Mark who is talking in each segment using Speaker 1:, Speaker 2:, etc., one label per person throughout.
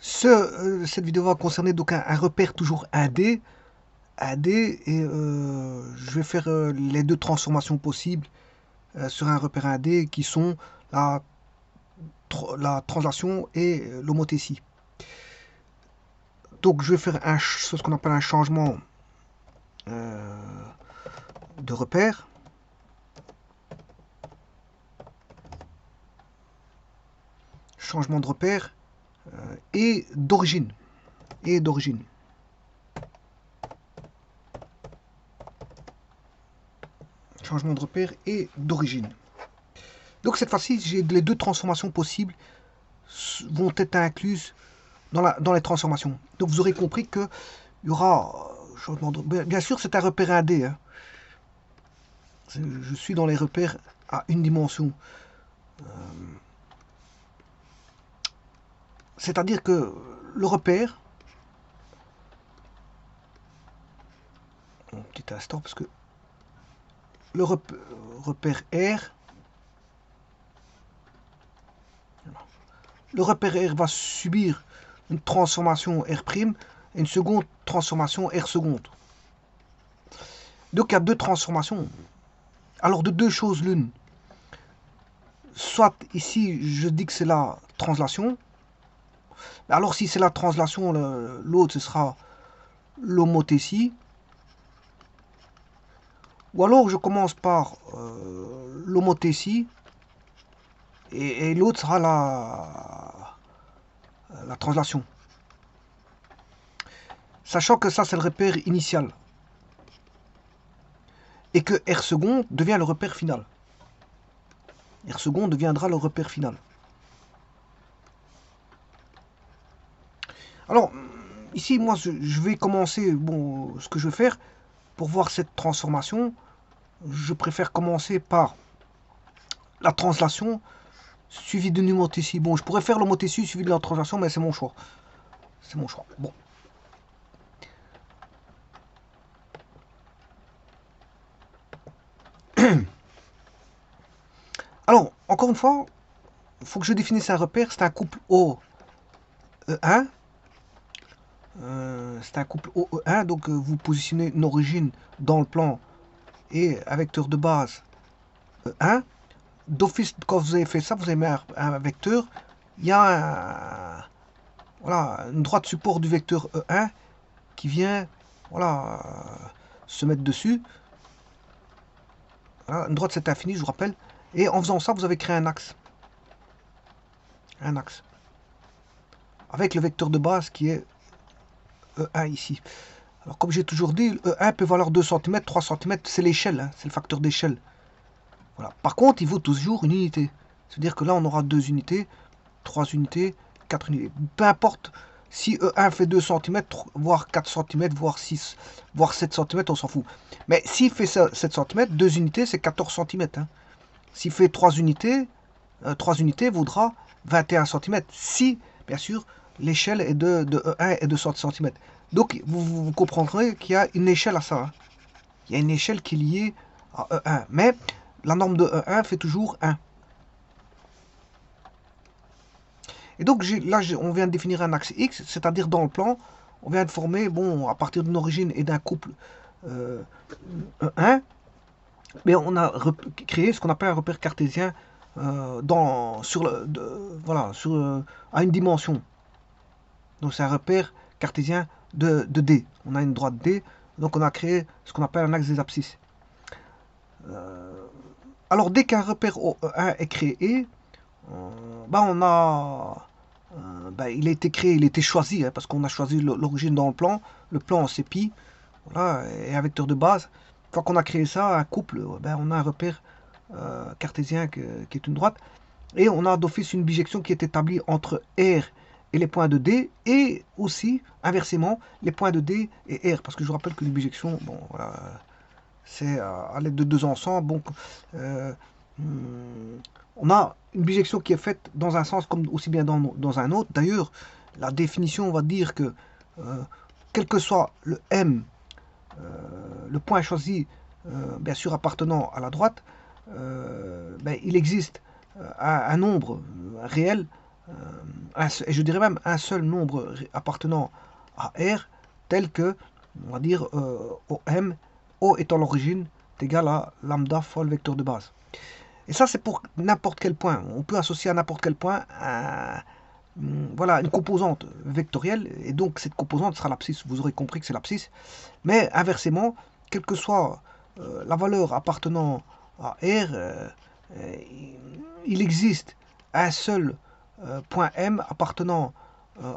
Speaker 1: Cette vidéo va concerner donc un repère toujours 1D, et je vais faire les deux transformations possibles sur un repère 1D qui sont la, la translation et l'homothétie. Donc je vais faire ce qu'on appelle un changement de repère. Changement de repère et d'origine. Et d'origine. Changement de repère et d'origine. Donc cette fois-ci, j'ai les deux transformations possibles vont être incluses dans les transformations. Donc vous aurez compris que il y aura changement de... Bien sûr, c'est un repère 1D. Hein. Je suis dans les repères à une dimension. C'est-à-dire que le repère... Un petit instant, parce que le repère R... Le repère R va subir une transformation R' et une seconde transformation R seconde. Donc il y a deux transformations. Alors de deux choses l'une. Soit ici je dis que c'est la translation. Alors si c'est la translation, l'autre ce sera l'homothétie. Ou alors je commence par l'homothétie et l'autre sera la translation. Sachant que ça c'est le repère initial. Et que R second devient le repère final. R second deviendra le repère final. Alors, ici, moi, je vais commencer, bon, ce que je vais faire, pour voir cette transformation, je préfère commencer par la translation suivie d'une homothétie. Bon, je pourrais faire l'homothétie suivie de la translation, mais c'est mon choix. C'est mon choix. Bon. Alors, encore une fois, il faut que je définisse un repère. C'est un couple O1. C'est un couple O1, donc vous positionnez une origine dans le plan et un vecteur de base E1. D'office, quand vous avez fait ça, vous avez mis un vecteur. Il y a voilà, une droite support du vecteur E1 qui vient voilà, se mettre dessus. Voilà, une droite c'est infini, je vous rappelle. Et en faisant ça, vous avez créé un axe. Un axe. Avec le vecteur de base qui est E1 ici. Alors comme j'ai toujours dit, E1 peut valoir 2 cm, 3 cm, c'est l'échelle, hein, c'est le facteur d'échelle. Voilà. Par contre, il vaut toujours une unité. C'est-à-dire que là, on aura 2 unités, 3 unités, 4 unités. Peu importe si E1 fait 2 cm, voire 4 cm, voire 6, voire 7 cm, on s'en fout. Mais s'il fait 7 cm, 2 unités, c'est 14 cm. Hein. S'il fait 3 unités, 3 unités vaudra 21 cm. Si, bien sûr, l'échelle est de E1 est de 100 cm. Donc, vous comprendrez qu'il y a une échelle à ça. Hein. Il y a une échelle qui est liée à E1. Mais la norme de E1 fait toujours 1. Et donc là, on vient de définir un axe X, c'est-à-dire dans le plan, on vient de former, bon, à partir d'une origine et d'un couple 1, mais on a créé ce qu'on appelle un repère cartésien à une dimension. Donc c'est un repère cartésien de D. On a une droite D, donc on a créé ce qu'on appelle un axe des abscisses. Alors dès qu'un repère O1 est créé, on a il a été créé, il a été choisi, hein, parce qu'on a choisi l'origine dans le plan. Le plan c'est pi, voilà, et un vecteur de base. Une fois qu'on a créé ça, un couple, on a un repère cartésien qui est une droite. Et on a d'office une bijection qui est établie entre R et les points de D, et aussi, inversement, les points de D et R. Parce que je vous rappelle que les bijections, bon, voilà, c'est à l'aide de deux ensembles. Donc, on a une bijection qui est faite dans un sens comme aussi bien dans un autre. D'ailleurs, la définition va dire que quel que soit le M, le point choisi, bien sûr appartenant à la droite, il existe un nombre réel et je dirais même un seul nombre appartenant à R, tel que, on va dire, OM, O étant l'origine, est égal à lambda fois le vecteur de base. Et ça, c'est pour n'importe quel point. On peut associer à n'importe quel point voilà, une composante vectorielle, et donc cette composante sera l'abscisse. Vous aurez compris que c'est l'abscisse. Mais inversement, quelle que soit la valeur appartenant à R, il existe un seul point M appartenant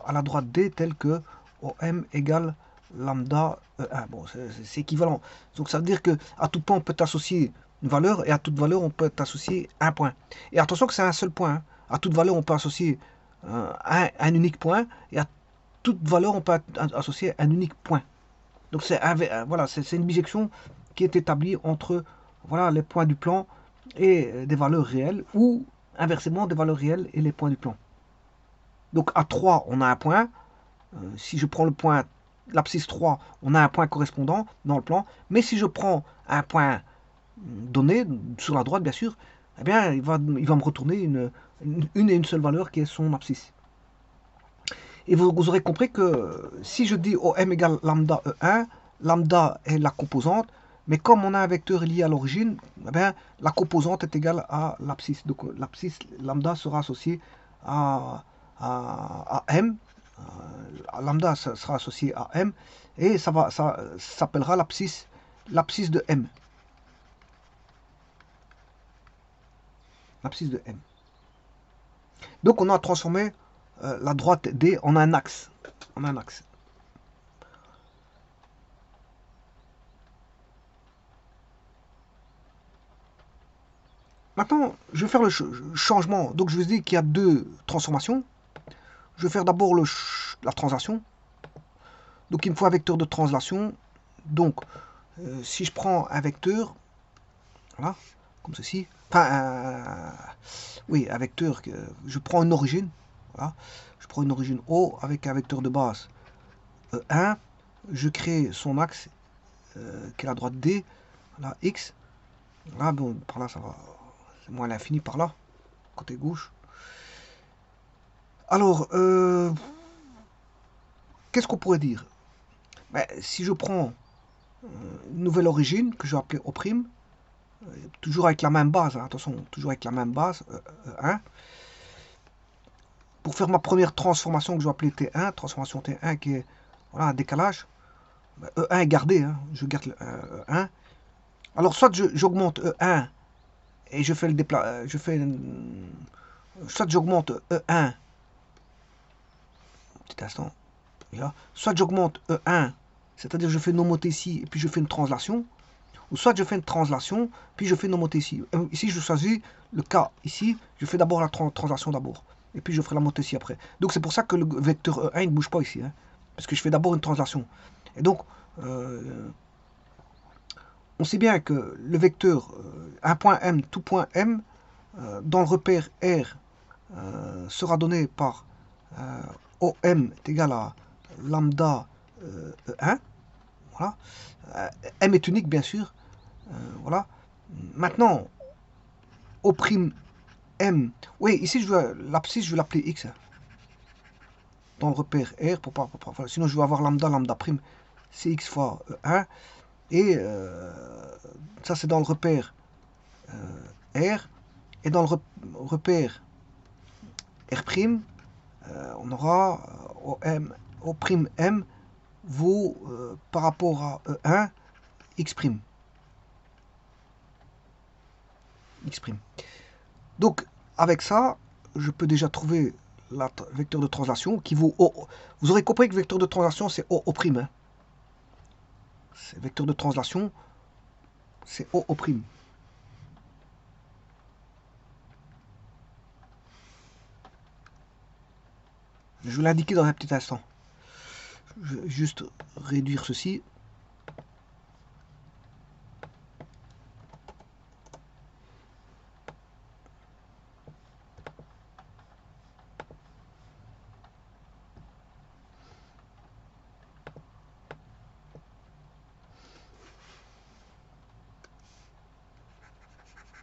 Speaker 1: à la droite D, tel que OM égale lambda E1. Bon, c'est équivalent. Donc ça veut dire qu'à tout point, on peut associer une valeur, et à toute valeur, on peut associer un point. Et attention que c'est un seul point. Hein. À toute valeur, on peut associer un unique point, et à toute valeur, on peut associer un unique point. Donc c'est voilà, c'est une bijection qui est établie entre voilà, les points du plan et des valeurs réelles, ou inversement des valeurs réelles et les points du plan. Donc à 3, on a un point. Si je prends le point, l'abscisse 3, on a un point correspondant dans le plan. Mais si je prends un point donné, sur la droite bien sûr, eh bien il va me retourner une et une seule valeur qui est son abscisse. Et vous aurez compris que si je dis OM égale lambda E1, lambda est la composante, mais comme on a un vecteur lié à l'origine, eh bien, la composante est égale à l'abscisse. Donc l'abscisse lambda sera associée à M, lambda sera associé à M, et ça s'appellera l'abscisse de M. L'abscisse de M. Donc on a transformé la droite D en un axe. En un axe. Maintenant, je vais faire le changement. Donc je vous dis qu'il y a deux transformations. Je vais faire d'abord la translation. Donc il me faut un vecteur de translation. Donc si je prends un vecteur, voilà, comme ceci, enfin oui, un vecteur, je prends une origine, voilà, je prends une origine O avec un vecteur de base E1, je crée son axe qui est la droite D, là, X, là, bon, par là ça va, c'est moins l'infini par là, côté gauche. Alors, qu'est-ce qu'on pourrait dire? Ben, si je prends une nouvelle origine que je vais appeler O', toujours avec la même base, hein, attention, toujours avec la même base, 1. Pour faire ma première transformation que je vais appeler T1, transformation T1 qui est voilà, un décalage, ben, E1 est gardé, hein, je garde le E1. Alors soit j'augmente E1 et je fais le soit j'augmente E1, petit instant, là, soit j'augmente E1, c'est-à-dire je fais une homothétie et puis je fais une translation, ou soit je fais une translation, puis je fais une homothétie. Ici, je choisis le cas ici, je fais d'abord la translation d'abord, et puis je ferai la homothétie après. Donc c'est pour ça que le vecteur E1 il ne bouge pas ici, hein, parce que je fais d'abord une translation. Et donc, on sait bien que le vecteur, un point M, tout point M, dans le repère R, sera donné par OM est égal à lambda E1. Voilà. M est unique, bien sûr. Voilà. Maintenant, O'M. Oui, ici, l'abscisse, je vais l'appeler X. Hein, dans le repère R. Sinon, je vais avoir lambda prime. C'est X fois 1. Et ça, c'est dans le repère R. Et dans le repère R', on aura O'M vaut par rapport à E1 X'. X'. Donc, avec ça, je peux déjà trouver le vecteur de translation qui vaut O. Vous aurez compris que le vecteur de translation, c'est O'. Hein. C'est vecteur de translation, c'est O'. Je vais l'indiquer dans un petit instant. Je vais juste réduire ceci.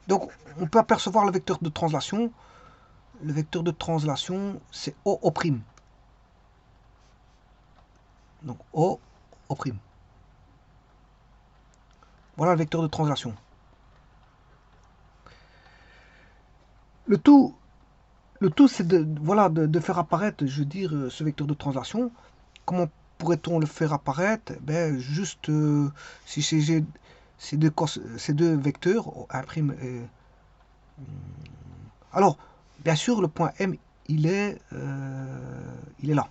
Speaker 1: Donc, on peut apercevoir le vecteur de translation le vecteur de translation, c'est O'. Donc O'. Voilà le vecteur de translation. Le tout c'est de, voilà, de faire apparaître, je veux dire, ce vecteur de translation. Comment pourrait-on le faire apparaître? Ben, juste si j'ai ces deux vecteurs, O'. Alors, bien sûr, le point M, il est là.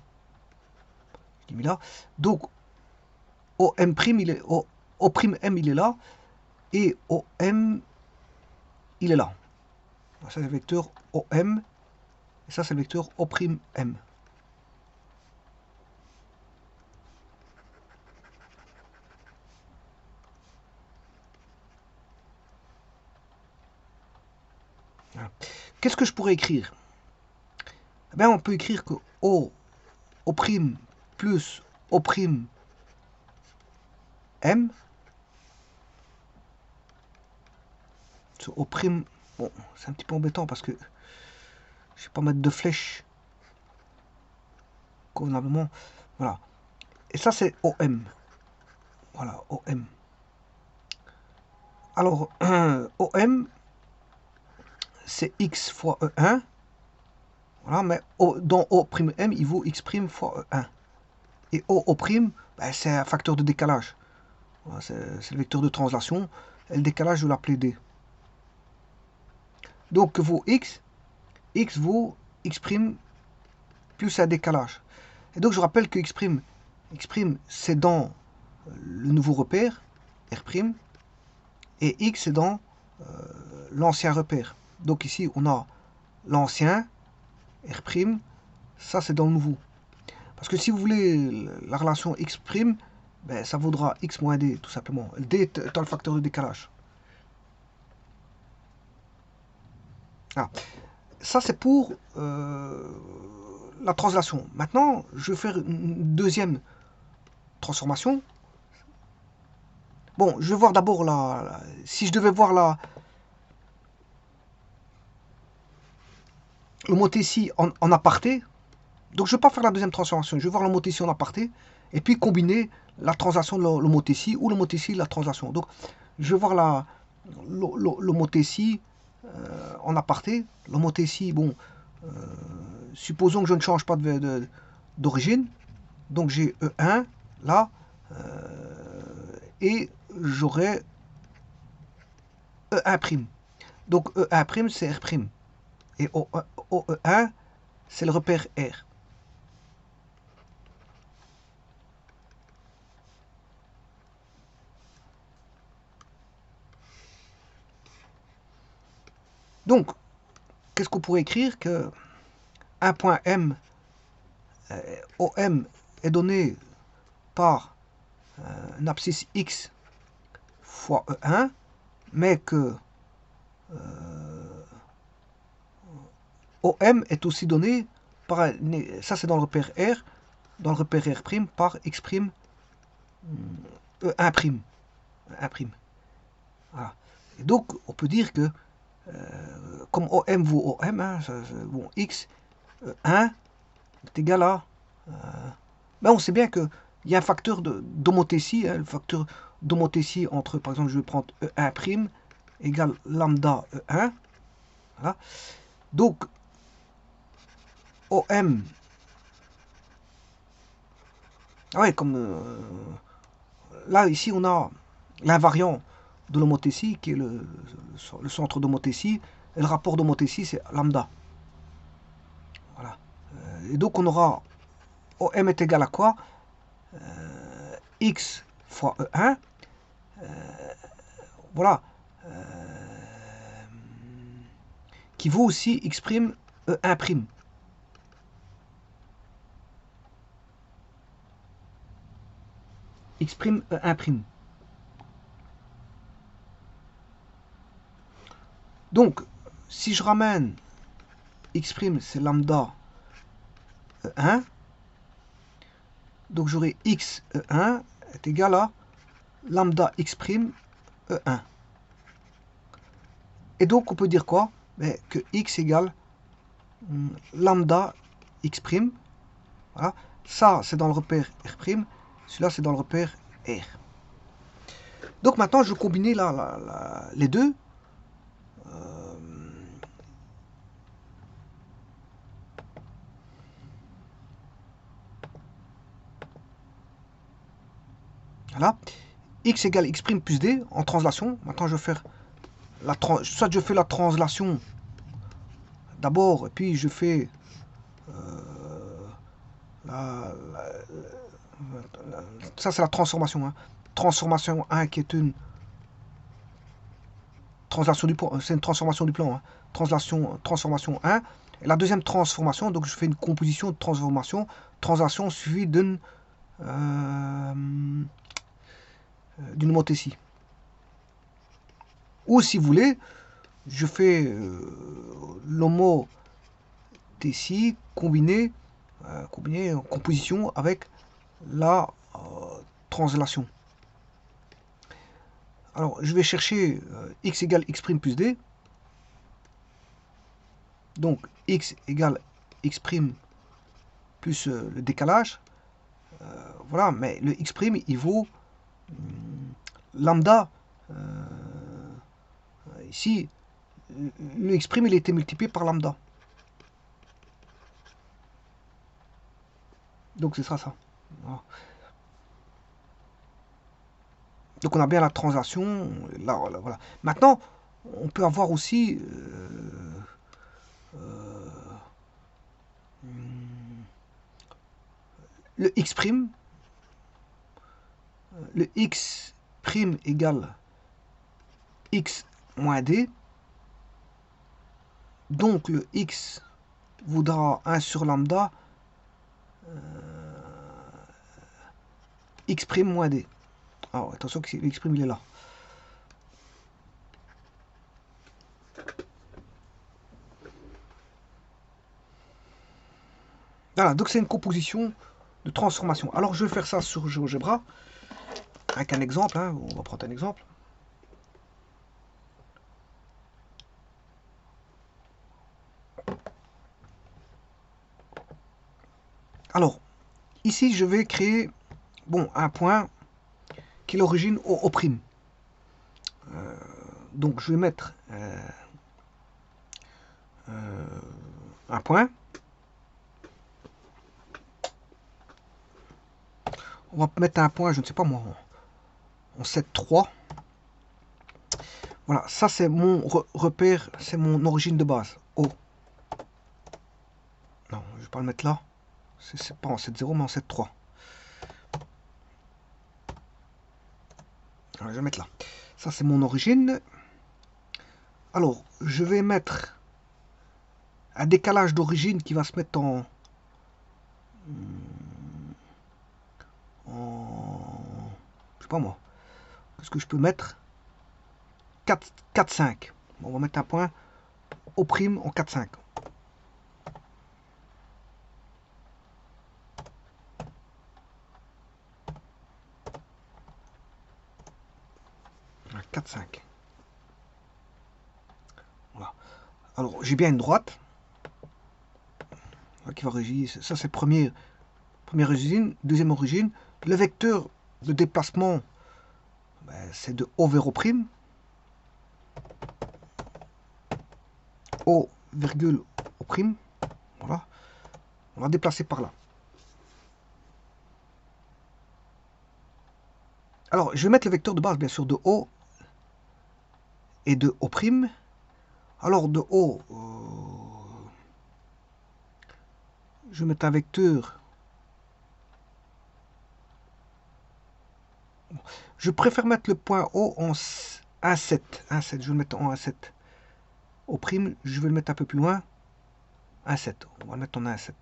Speaker 1: Je l'ai mis là. Donc, OM', O'M, il est là. Et OM, il est là. Ça, c'est le vecteur OM. Et ça, c'est le vecteur O'M. Voilà. Qu'est-ce que je pourrais écrire? Eh bien, on peut écrire que O' plus O'M, O'M, bon, c'est un petit peu embêtant parce que je ne vais pas mettre de flèche convenablement. Voilà. Et ça, c'est OM. Voilà, OM. Alors, OM, c'est X fois E1. Voilà, mais dans O'M, il vaut X' fois E1. Et O', ben, c'est un facteur de décalage. Voilà, c'est le vecteur de translation. Et le décalage, je vais l'appeler D. Donc, vaut X. X vaut X' plus un décalage. Et donc, je rappelle que X', c'est dans le nouveau repère, R', et X, c'est dans l'ancien repère. Donc, ici, on a l'ancien, R', ça, c'est dans le nouveau. Parce que si vous voulez la relation X', ben, ça vaudra X moins D, tout simplement. D étant le facteur de décalage. Ah. Ça, c'est pour la translation. Maintenant, je vais faire une deuxième transformation. Bon, je vais voir d'abord si je devais voir l'homothétie en aparté. Donc, je ne vais pas faire la deuxième transformation. Je vais voir l'homothétie en aparté et puis combiner la translation de l'homothétie ou l'homothétie de la translation. Donc, je vais voir l'homothétie en aparté. L'homothétie, bon, supposons que je ne change pas d'origine. Donc, j'ai E1 là. Et j'aurai E1'. Donc E1', c'est R'. Et OE1, c'est le repère R. Donc, qu'est-ce qu'on pourrait écrire? Que un point M, OM, est donné par une abscisse X fois E1, mais que OM est aussi donné par, ça c'est dans le repère R, dans le repère R' par X' E1'. Voilà. Et donc, on peut dire que comme OM vaut OM, hein, bon, X 1 est égal à... ben on sait bien qu'il y a un facteur d'homothétie, hein, le facteur d'homothétie entre, par exemple, je vais prendre E1' égale lambda E1. Voilà. Donc, OM... Ah ouais, comme... là, ici, on a l'invariant de l'homothétie, qui est le centre d'homothétie, et le rapport d'homothétie, c'est lambda. Voilà. Et donc, on aura OM est égal à quoi? X fois E1. Voilà. Qui vaut aussi X' E1'. X' E1'. Donc, si je ramène X', c'est lambda E1. Donc j'aurai X E1 est égal à lambda X' E1. Et donc on peut dire quoi? Mais que X égale lambda x'. Voilà. Ça, c'est dans le repère R'. Celui-là, c'est dans le repère R. Donc maintenant, je vais combiner les deux. Voilà. X égale x' plus d en translation. Maintenant, je vais faire soit je fais la translation d'abord, et puis je fais ça, c'est la transformation. Hein. Transformation 1 qui est une translation du plan. C'est une transformation du plan. Hein. Transformation 1. Et la deuxième transformation, donc je fais une composition de transformation. Translation suivie d'une montée ici. Ou si vous voulez, je fais l'homo ici combiné en composition avec la translation. Alors, je vais chercher x égale x' plus d. Donc, x égale x' plus le décalage. Voilà, mais le x', il vaut lambda. Ici, le x', il a été multiplié par lambda. Donc, c'est ça. Voilà. Donc on a bien la translation. Là, voilà. Maintenant, on peut avoir aussi le x'. Le x' égale x moins d. Donc le x voudra 1 sur lambda x' moins d. Alors attention que le x' il est là. Voilà, donc c'est une composition de transformation. Alors je vais faire ça sur GeoGebra avec un exemple. Hein. On va prendre un exemple. Alors, ici je vais créer un point qui est l'origine au'. Donc je vais mettre un point. On va mettre un point, je ne sais pas moi, en 7,3. Voilà, ça c'est mon repère, c'est mon origine de base. O. Non, je ne vais pas le mettre là. C'est pas en 7,0 mais en 7,3. Je vais mettre là. Ça c'est mon origine. Alors, je vais mettre un décalage d'origine qui va se mettre en je sais pas moi. Qu'est-ce que je peux mettre 4, 5. On va mettre un point au' en 4, 5. Un 4, 5. Voilà. Alors, j'ai bien une droite qui va régir. Ça, c'est première origine. Deuxième origine. Le vecteur de déplacement, c'est de O vers O'. O, virgule, O'. Voilà. On va déplacer par là. Alors, je vais mettre le vecteur de base, bien sûr, de O et de O'. Alors, de O, je vais mettre un vecteur. Je préfère mettre le point O en 1,7. 1,7. Je vais le mettre en 1,7. O', je vais le mettre un peu plus loin. 1,7. On va le mettre en 1,7.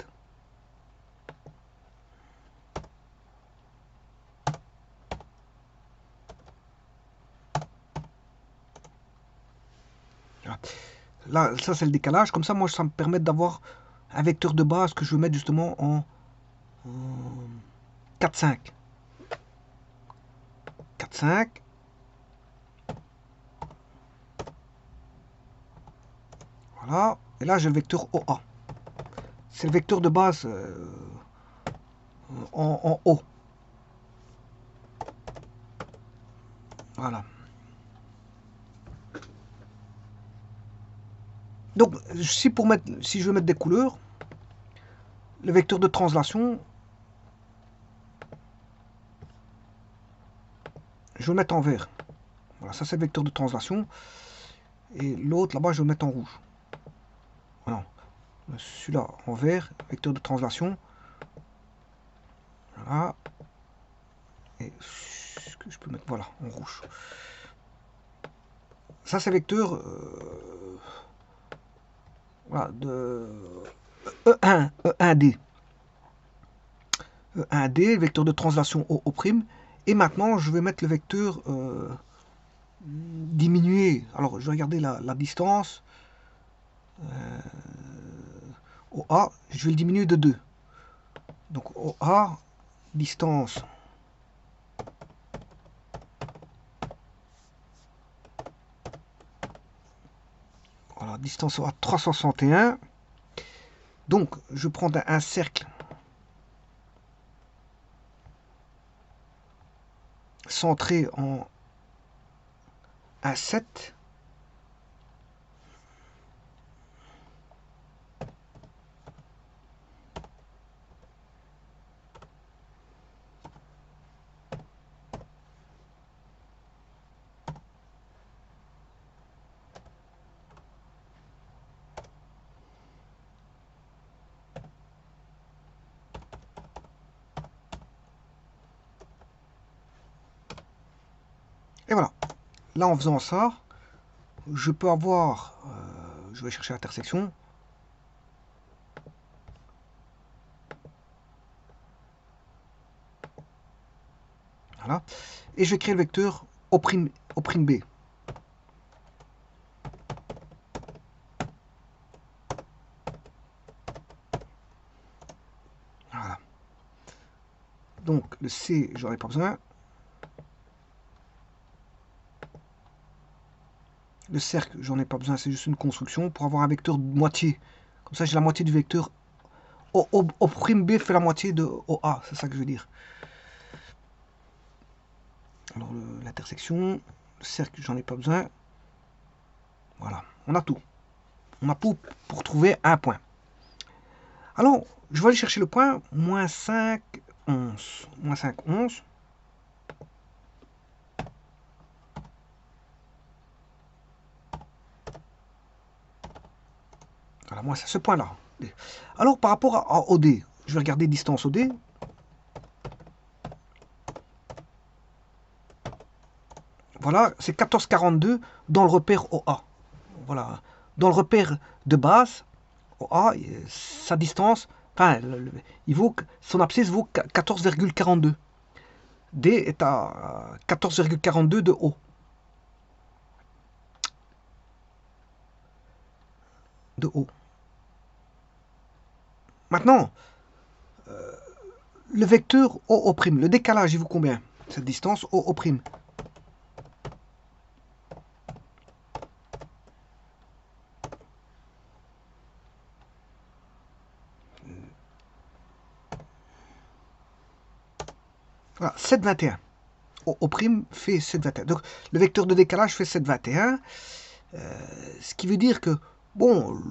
Speaker 1: Là, ça c'est le décalage. Comme ça, moi, ça me permet d'avoir un vecteur de base que je vais mettre justement en 4, 5. 4, 5. Voilà. Et là, j'ai le vecteur OA. c'est le vecteur de base en haut. Voilà. Donc, si je veux mettre des couleurs, le vecteur de translation, je vais le mettre en vert. Voilà, ça c'est le vecteur de translation. Et l'autre là-bas, je vais le mettre en rouge. Voilà. Celui-là en vert, vecteur de translation. Voilà. Et ce que je peux mettre, voilà, en rouge. Ça c'est vecteur voilà, de E1, E1D. E1D, vecteur de translation O'. Et maintenant, je vais mettre le vecteur diminué. Alors, je vais regarder la distance. OA, je vais le diminuer de 2. Donc, OA, distance. Voilà, distance OA 361. Donc, je prends un cercle centré en A7. Et voilà. Là, en faisant ça, je peux avoir... je vais chercher l'intersection. Voilà. Et je vais créer le vecteur O'B. Voilà. Donc, le C, j'aurais pas besoin. Le cercle, j'en ai pas besoin, c'est juste une construction pour avoir un vecteur de moitié. Comme ça, j'ai la moitié du vecteur. O'B fait la moitié de OA, c'est ça que je veux dire. Alors, l'intersection, le cercle, j'en ai pas besoin. Voilà, on a tout. On a tout pour trouver un point. Alors, je vais aller chercher le point, moins 5, 11. Moins 5, 11. Voilà, moi, c'est ce point-là. Alors, par rapport à OD, je vais regarder distance OD. Voilà, c'est 14,42 dans le repère OA. Voilà, dans le repère de base, OA, sa distance, enfin, il vaut, son abscisse vaut 14,42. D est à 14,42 de haut. De haut. Maintenant, le vecteur OO', le décalage, il vaut combien? Cette distance OO'. Voilà, 7,21. OO' fait 7,21. Donc, le vecteur de décalage fait 7,21. Ce qui veut dire que, bon,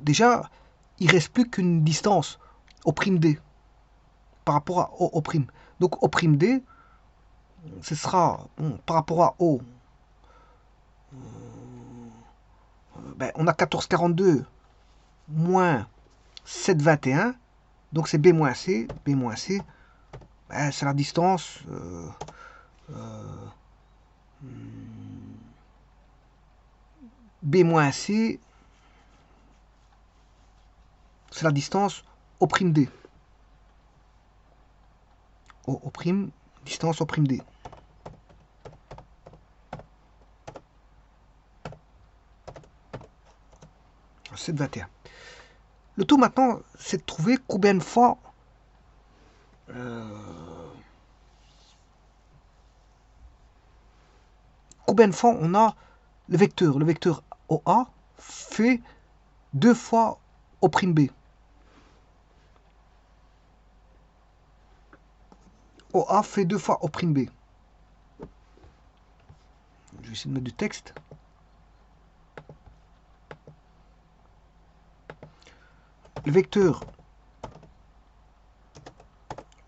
Speaker 1: déjà, il ne reste plus qu'une distance O'D par rapport à O'. Donc O'D, ce sera, bon, par rapport à O, ben, on a 14,42 moins 7,21, donc c'est B moins C. B moins C, ben, c'est la distance B moins C, c'est la distance O'D. O', distance O'D. C'est 21. Le tout maintenant, c'est de trouver combien de fois on a le vecteur. Le vecteur OA fait 2 fois O', OA fait 2 fois O'. Je vais essayer de mettre du texte. Le vecteur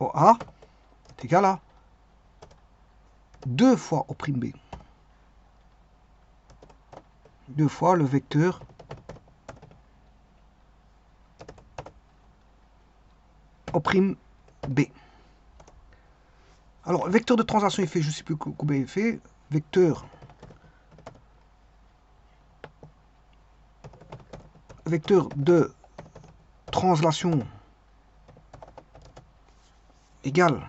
Speaker 1: OA est égal à 2 fois O'. 2 fois le vecteur O'B. Alors, le vecteur de translation, il fait, je ne sais plus combien il fait. Vecteur de translation égale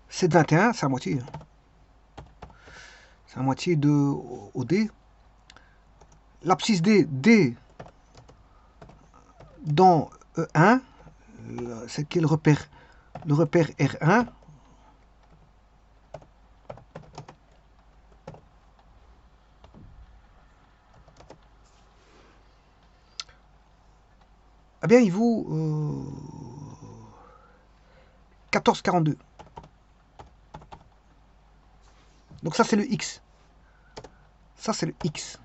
Speaker 1: 721, c'est à moitié. C'est à moitié de OD. L'abscisse D dans E1, c'est qui est le repère R1. Eh bien, il vaut 14,42. Donc ça, c'est le X. Ça, c'est le X.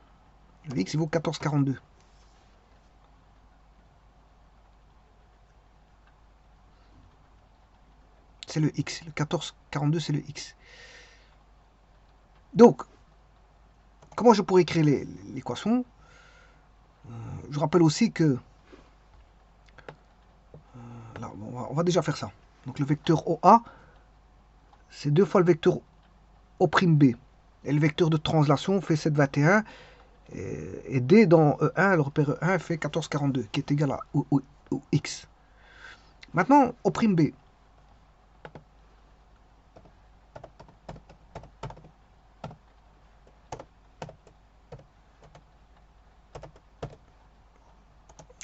Speaker 1: Le X, il vaut 14,42. C'est le X. Le 14,42, c'est le X. Donc, comment je pourrais écrire l'équation? Je rappelle aussi que... là, on va déjà faire ça. Donc le vecteur OA, c'est 2 fois le vecteur O'B. Et le vecteur de translation fait 7,21. Et D dans E1, le repère E1 fait 14,42, qui est égal à au X. Maintenant, O'B.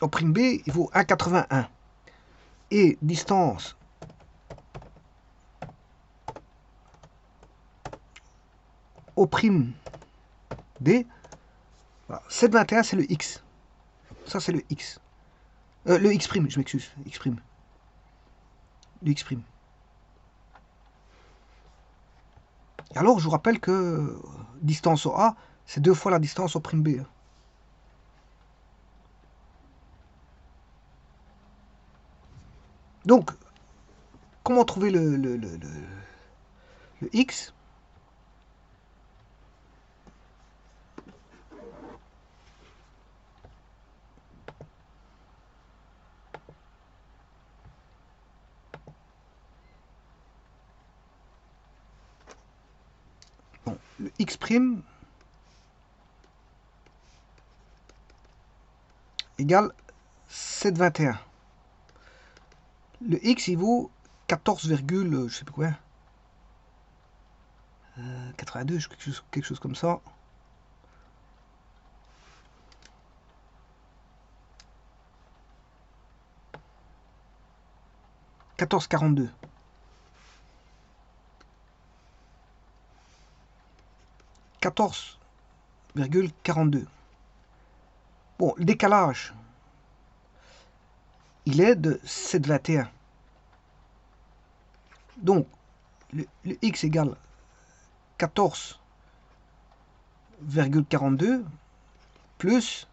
Speaker 1: O'B, il vaut 1,81. Et distance O'D, voilà, 7,21, c'est le X. Ça, c'est le X. Le X', je m'excuse. X'. Le X'. Et alors, je vous rappelle que distance OA, c'est 2 fois la distance O'B. Donc, comment trouver le X? Bon, le X' égale 7,21. Le X, il vaut 14, je sais plus quoi. 82, quelque chose comme ça. « 14,42. 14,42. Bon, le décalage, il est de 7,21. Donc, le X égale 14,42 plus...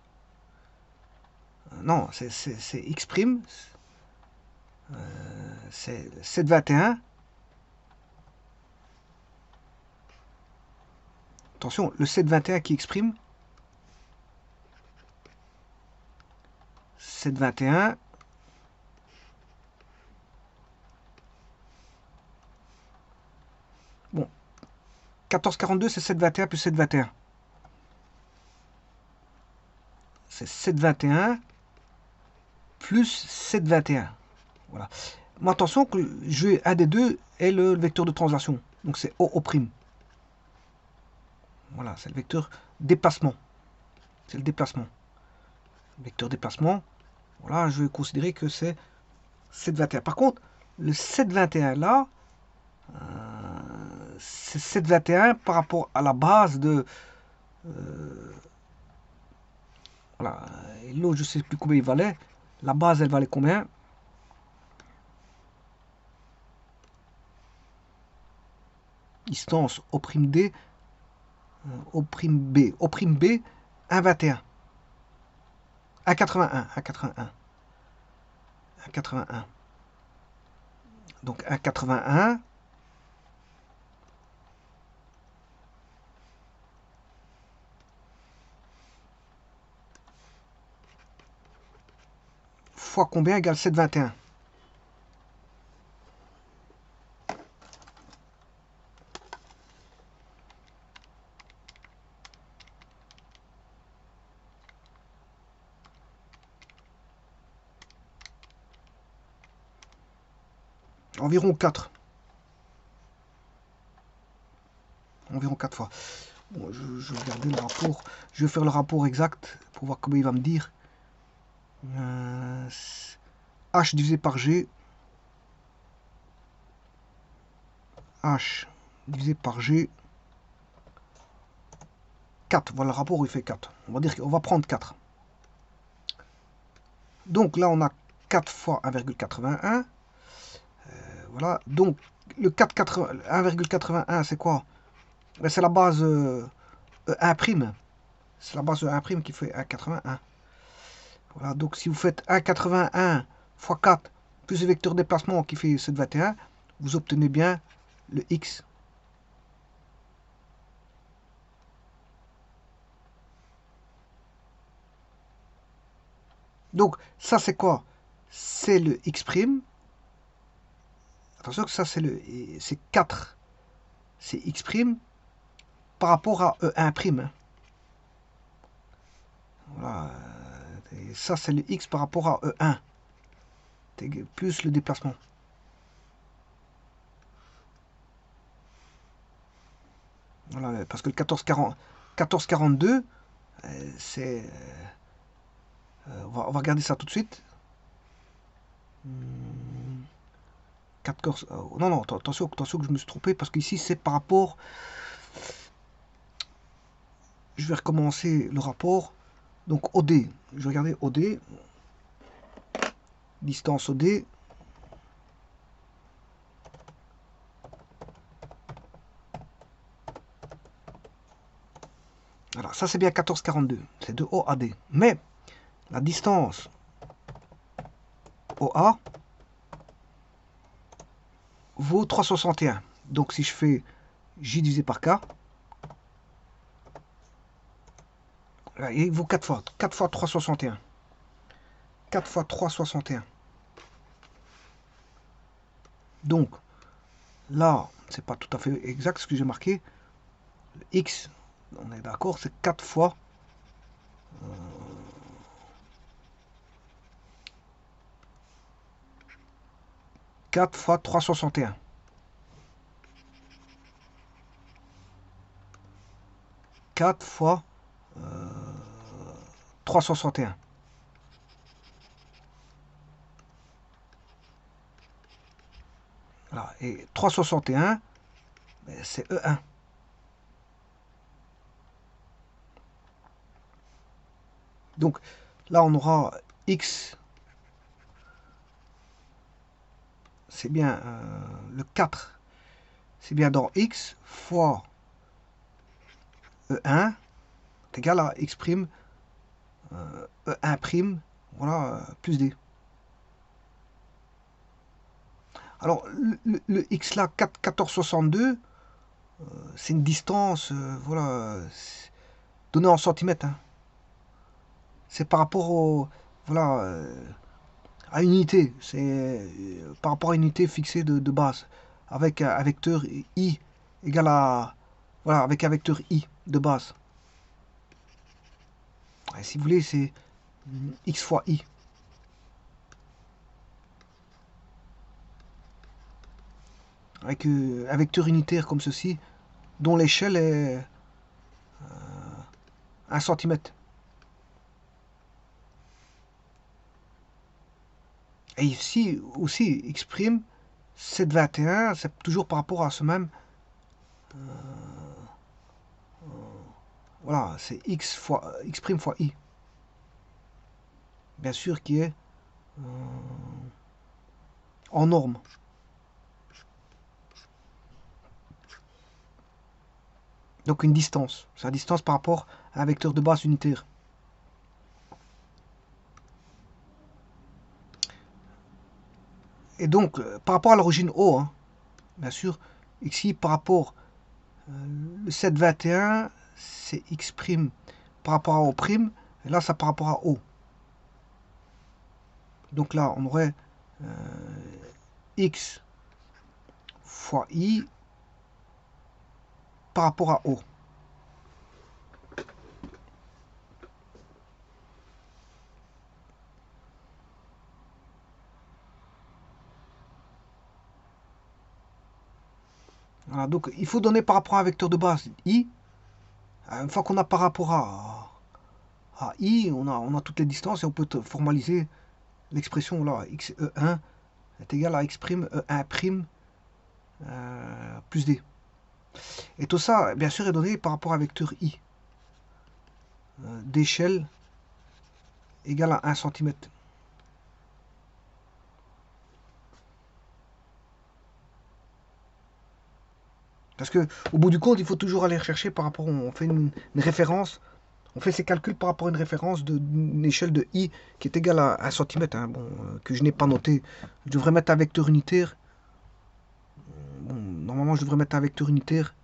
Speaker 1: non, c'est X', c'est 7,21. Attention, le 7,21 qui exprime 7,21 bon, 14,42 c'est 7,21 plus 7,21. C'est 7,21 plus 7,21. Voilà. Mais attention que un des deux est le vecteur de translation. Donc c'est O'. Voilà, c'est le vecteur déplacement. C'est le déplacement. Le vecteur déplacement, voilà, je vais considérer que c'est 7,21. Par contre, le 7,21 là, c'est 7,21 par rapport à la base de... voilà, et l'autre, je sais plus combien il valait. La base, elle valait combien? Distance O', D, O', B. O', B, 1,21. 1,81. 1,81. 1,81. Donc 1,81. Fois combien égale 7,21? Environ 4. Environ 4 fois. Bon, je vais regarder le rapport. Je vais faire le rapport exact pour voir comment il va me dire. H divisé par G. H divisé par G. 4. Voilà, le rapport, il fait 4. On va dire qu'on va prendre 4. Donc là, on a 4 fois 1,81. Voilà. Donc, le 1,81, c'est quoi? Ben, c'est la base 1'. C'est la base 1' qui fait 1,81. Voilà. Donc, si vous faites 1,81 fois 4 plus le vecteur déplacement qui fait 7,21, vous obtenez bien le X. Donc, ça, c'est quoi? C'est le X'. Attention que ça, c'est 4. C'est X' par rapport à E1'. Voilà. Et ça, c'est le X par rapport à E1. Plus le déplacement. Voilà, parce que le 1442, c'est... on va regarder ça tout de suite. 14, non, non, attention que je me suis trompé, parce qu'ici, c'est par rapport... Je vais recommencer le rapport. Donc, OD. Je vais regarder OD. Distance OD. Voilà, ça c'est bien 1442. C'est de O à D. Mais la distance OA vaut 361. Donc si je fais J divisé par K, là, il vaut 4 fois. 4 fois 361. 4 fois 361. Donc là, c'est pas tout à fait exact ce que j'ai marqué. Le X, on est d'accord, c'est 4 fois 4 fois 361. 4 fois 361. Voilà. Et 361, c'est E1. Donc là, on aura X, c'est bien le 4, c'est bien dans X fois E1 est égal à X', E1', voilà, plus D. Alors, le X là, 1462, c'est une distance, voilà, donnée en centimètres. Hein. C'est par rapport au, voilà, à une unité. C'est par rapport à une unité fixée de base. Avec un vecteur I égal à, voilà, avec un vecteur I de base. Et si vous voulez, c'est X fois I. Avec un vecteur unitaire comme ceci, dont l'échelle est 1 cm. Et ici aussi, X', 7,21, c'est toujours par rapport à ce même Voilà, c'est x prime fois i. Bien sûr, qui est en norme. Donc une distance. C'est la distance par rapport à un vecteur de base unitaire. Et donc, par rapport à l'origine O, hein, bien sûr, ici, par rapport le 7, 21, c'est x' par rapport à O', et là, ça par rapport à O. Donc là, on aurait x fois i par rapport à O. Voilà, donc il faut donner par rapport à un vecteur de base i. Une fois qu'on a par rapport à i, on a toutes les distances et on peut formaliser l'expression là, x e1 est égal à x' e1' plus d. Et tout ça, bien sûr, est donné par rapport à un vecteur i. D'échelle égale à 1 cm. Parce que au bout du compte, il faut toujours aller rechercher par rapport, on fait une référence, on fait ces calculs par rapport à une référence d'une échelle de i qui est égale à 1 cm, hein, bon, que je n'ai pas noté. Je devrais mettre un vecteur unitaire. Bon, normalement, je devrais mettre un vecteur unitaire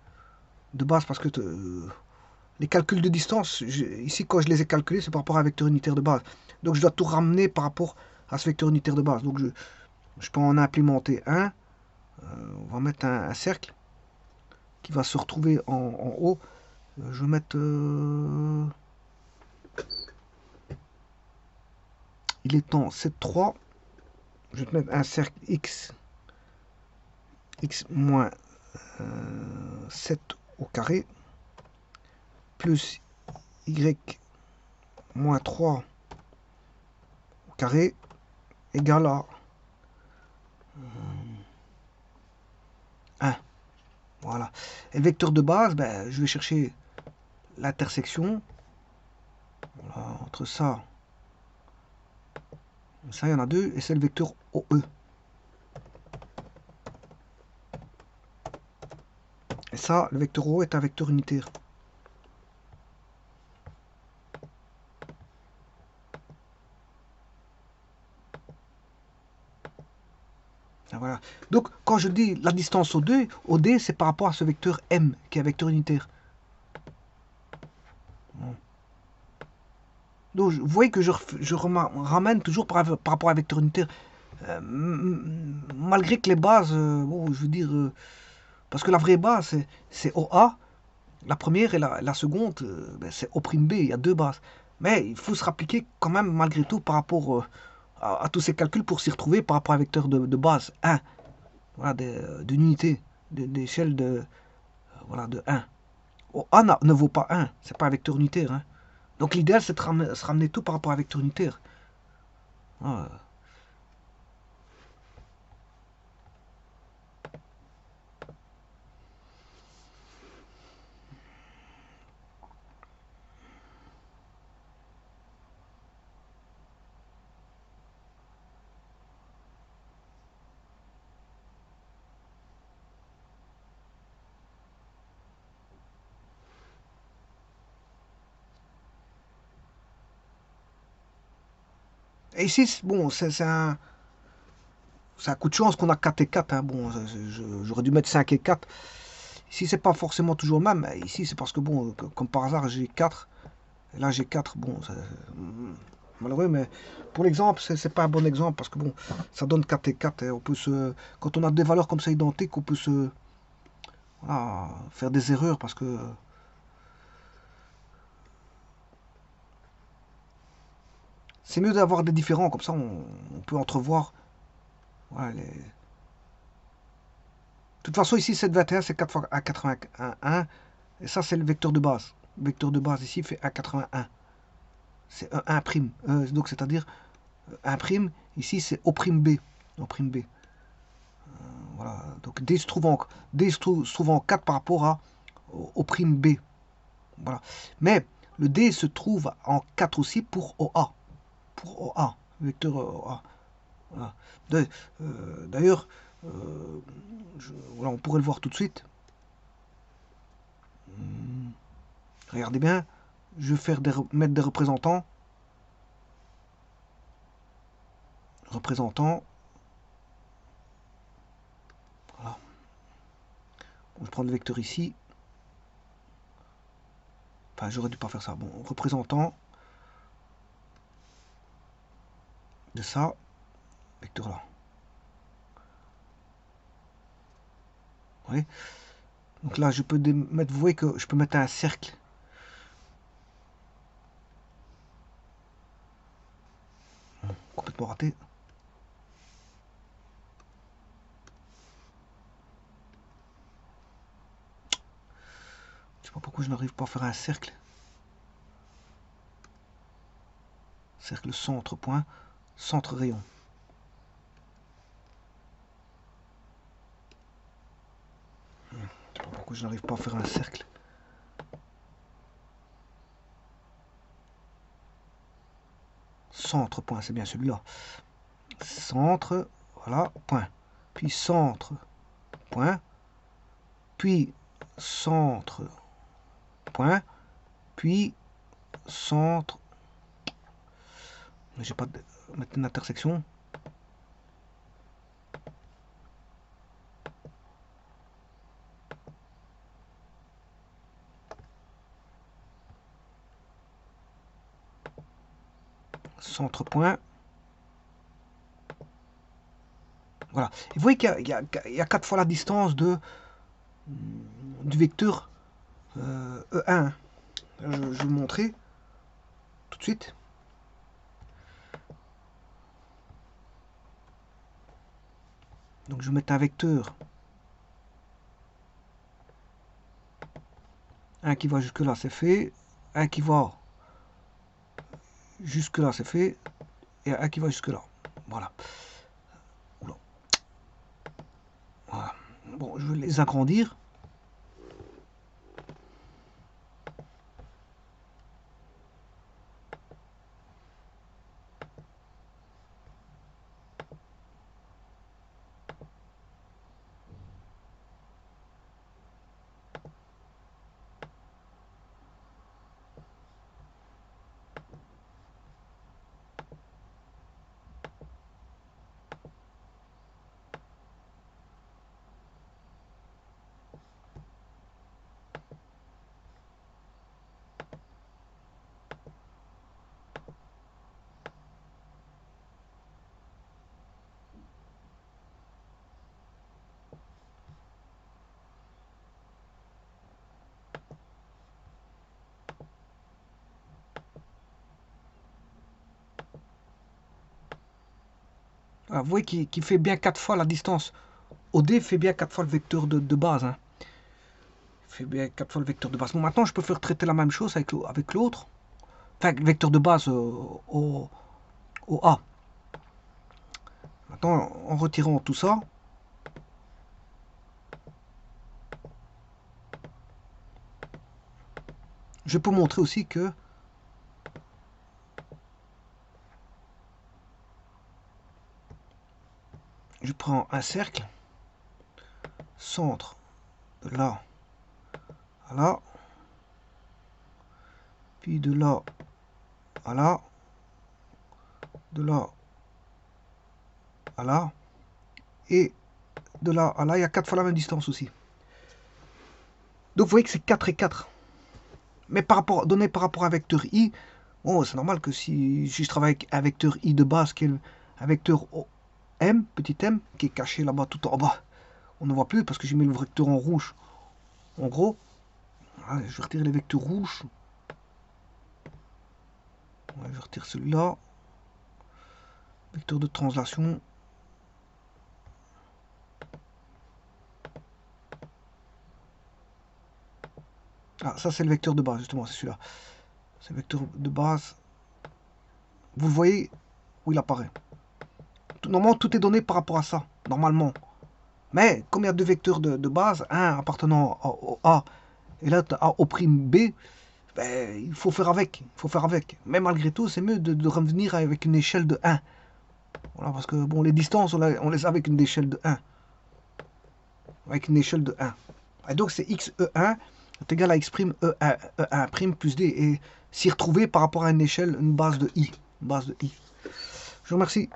Speaker 1: de base parce que les calculs de distance, ici, quand je les ai calculés, c'est par rapport à un vecteur unitaire de base. Donc, je dois tout ramener par rapport à ce vecteur unitaire de base. Donc, je peux en implémenter un. On va mettre un cercle qui va se retrouver en haut. Je vais mettre... il est en 7,3. Je vais te mettre un cercle x moins 7 au carré plus y moins 3 au carré égale à 1. Voilà. Et le vecteur de base, ben, je vais chercher l'intersection. Voilà, entre ça, il y en a deux, et c'est le vecteur OE. Et ça, le vecteur OE est un vecteur unitaire. Voilà. Donc, quand je dis la distance OD, c'est par rapport à ce vecteur M, qui est un vecteur unitaire. Bon. Donc, vous voyez que je ramène toujours par rapport à un vecteur unitaire. Malgré que les bases, bon, je veux dire, parce que la vraie base, c'est OA, la première, et la seconde, ben, c'est O'B, il y a deux bases. Mais il faut se rappliquer quand même, malgré tout, par rapport à tous ces calculs pour s'y retrouver par rapport à un vecteur de base 1. Voilà, d'une unité, d'échelle de, voilà, de 1. Oh, A ne vaut pas 1, c'est pas un vecteur unitaire. Hein. Donc l'idéal, c'est de se ramener tout par rapport à un vecteur unitaire. Voilà. Et ici, bon, c'est un coup de chance qu'on a 4 et 4. Hein. Bon, j'aurais dû mettre 5 et 4. Ici, c'est pas forcément toujours le même. Ici, c'est parce que, bon, comme par hasard, j'ai 4. Et là, j'ai 4. Bon, malheureux, mais pour l'exemple, c'est pas un bon exemple parce que, bon, ça donne 4 et 4. Et on peut quand on a des valeurs comme ça identiques, on peut voilà, faire des erreurs parce que c'est mieux d'avoir des différents. Comme ça, on peut entrevoir. Voilà, de toute façon, ici, 7,21, c'est 4 fois 1,81. Et ça, c'est le vecteur de base. Le vecteur de base ici fait 1,81. C'est 1'. Donc, c'est-à-dire 1'. Ici, c'est O'B. O'B. Voilà, donc D se trouve en 4 par rapport au prime B. Voilà. Mais le D se trouve en 4 aussi pour OA. Pour OA, vecteur OA. Voilà. D'ailleurs, voilà, on pourrait le voir tout de suite. Regardez bien, je vais mettre des représentants. Représentants. Voilà. Bon, je prends le vecteur ici. Enfin, j'aurais dû pas faire ça. Bon, représentant de ça, vecteur là. Vous voyez? Donc là, je peux mettre, vous voyez que je peux mettre un cercle. Complètement raté. Je sais pas pourquoi je n'arrive pas à faire un cercle. Cercle centre point, centre rayon. Je sais pas pourquoi je n'arrive pas à faire un cercle. Centre point, c'est bien celui-là. Centre, voilà, point. Puis centre, point. Puis centre, point. Puis centre. J'ai pas de mettre une intersection. Centre point. Voilà. Et vous voyez qu'il y a 4 fois la distance du vecteur E1. Je vais vous montrer tout de suite. Donc je vais mettre un vecteur. Un qui va jusque là, c'est fait. Un qui va jusque là, c'est fait. Et un qui va jusque là. Voilà. Voilà. Bon, je vais les agrandir. Voilà, vous voyez qu'il fait bien 4 fois la distance. OD fait bien 4 fois le vecteur de base. Hein. Il fait bien 4 fois le vecteur de base. Bon, maintenant, je peux faire traiter la même chose avec l'autre. Enfin, le vecteur de base au A. Maintenant, en retirant tout ça, je peux montrer aussi que je prends un cercle, centre de là à là, puis de là à là, de là à là, et de là à là, il y a 4 fois la même distance aussi. Donc vous voyez que c'est 4 et 4. Mais donné par rapport à un vecteur i, bon, c'est normal que si je travaille avec un vecteur i de base, qui est un vecteur m, petit m, qui est caché là-bas tout en bas, on ne voit plus parce que j'ai mis le vecteur en rouge. En gros, allez, je vais retirer les vecteurs rouges. Ouais, je retire celui-là. Vecteur de translation. Ah, ça c'est le vecteur de base, justement, c'est celui-là. C'est le vecteur de base. Vous le voyez où il apparaît. Normalement, tout est donné par rapport à ça. Normalement. Mais comme il y a deux vecteurs de base, un appartenant au A et l'autre au prime B, ben, il faut faire avec. Il faut faire avec. Mais malgré tout, c'est mieux de revenir avec une échelle de 1. Voilà, parce que bon, les distances, on les a avec une échelle de 1. Avec une échelle de 1. Et donc c'est x E1 est égal à x' E1' plus D. Et s'y retrouver par rapport à une échelle, une base de I. Une base de I. Je vous remercie.